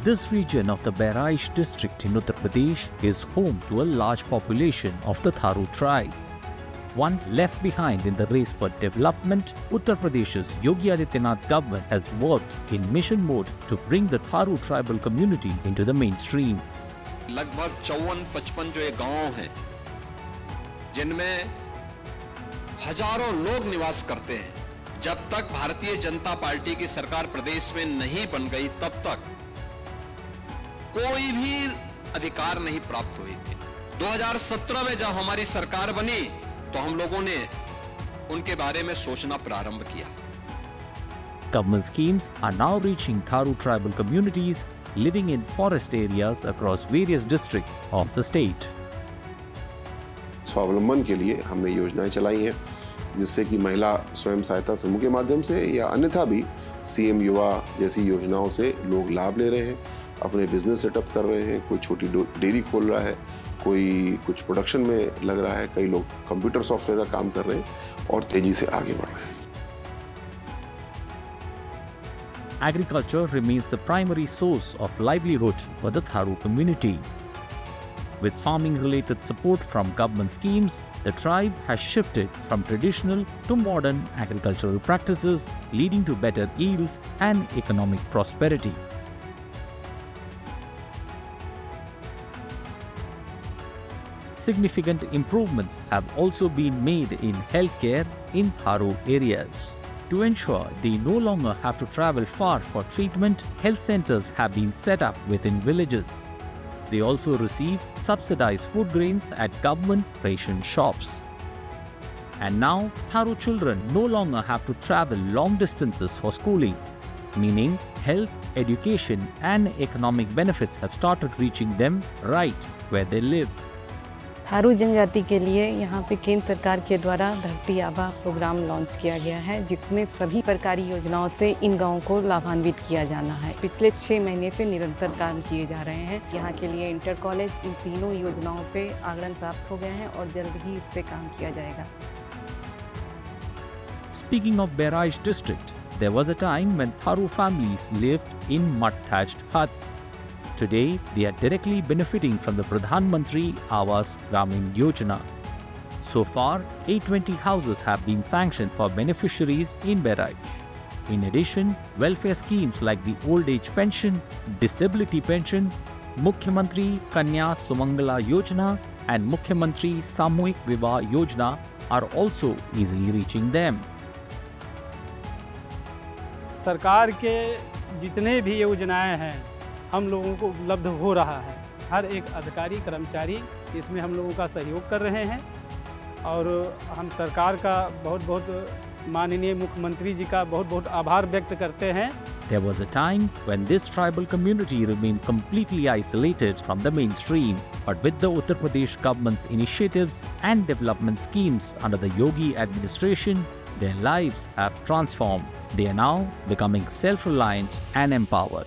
This region of the Bahraich district in Uttar Pradesh is home to a large population of the Tharu tribe. Once left behind in the race for development, Uttar Pradesh's Yogi Adityanath government has worked in mission mode to bring the Tharu tribal community into the mainstream. लगभग 54-55 जो ये गांव हैं, जिनमें हजारों लोग निवास करते हैं, जब तक भारतीय जनता पार्टी की सरकार प्रदेश में नहीं बन गई, तब तक कोई भी अधिकार नहीं प्राप्त हुए थे। 2017 में जब हमारी सरकार बनी, तो हम लोगों ने उनके बारे में सोचना प्रारंभ किया। Government schemes are now reaching Tharu tribal communities living in forest areas across various districts of the state. स्वावलंबन के लिए हमने योजनाएं चलाई हैं, जिससे कि महिला स्वयं सहायता समूह के माध्यम से या अन्यथा भी सीएम युवा जैसी योजनाओं से लोग लाभ ले रहे हैं, अपने बिजनेस सेटअप कर रहे हैं। कोई छोटी डेयरी खोल रहा है, कोई कुछ प्रोडक्शन में लग रहा है, कई लोग कंप्यूटर सॉफ्टवेयर का काम कर रहे हैं और तेजी से आगे बढ़ रहे हैं। Agriculture remains the primary source of livelihood for the Tharu community. With farming-related support from government schemes, the tribe has shifted from traditional to modern agricultural practices, leading to better yields and economic prosperity. Significant improvements have also been made in healthcare in Tharu areas. To ensure they no longer have to travel far for treatment, health centers have been set up within villages. They also receive subsidized food grains at government ration shops. And now, Tharu children no longer have to travel long distances for schooling, meaning health, education and economic benefits have started reaching them right where they live. Tharu जनजाति के लिए यहाँ पे केंद्र सरकार के द्वारा धरती आबा प्रोग्राम लॉन्च किया गया है, जिसमें सभी सरकारी योजनाओं से इन गांवों को लाभान्वित किया जाना है। पिछले 6 महीने से निरंतर काम किए जा रहे हैं। यहाँ के लिए इंटर कॉलेज इन तीनों योजनाओं पे आगमन प्राप्त हो गए हैं और जल्द ही इस पे काम किया जाएगा। Speaking of Bahraich district, there was a time when Tharu families lived in mud-thatched huts. Today, they are directly benefiting from the Pradhan Mantri Awas Gramin Yojana. So far, 820 houses have been sanctioned for beneficiaries in Bahraich. In addition, welfare schemes like the old age pension, disability pension, Mukhyamantri Kanya Sumangala Yojana and Mukhyamantri Samuhik Vivah Yojana are also easily reaching them. सरकार के जितने भी योजनाएं हैं हम लोगों को उपलब्ध हो रहा है। हर एक अधिकारी कर्मचारी इसमें हम लोगों का सहयोग कर रहे हैं और हम सरकार का बहुत माननीय मुख्यमंत्री जी का बहुत आभार व्यक्त करते हैं। There was a time when this tribal community remained completely isolated from the mainstream, but with the Uttar Pradesh government's initiatives and development schemes under the Yogi administration, their lives have transformed. They are now becoming self-reliant and empowered.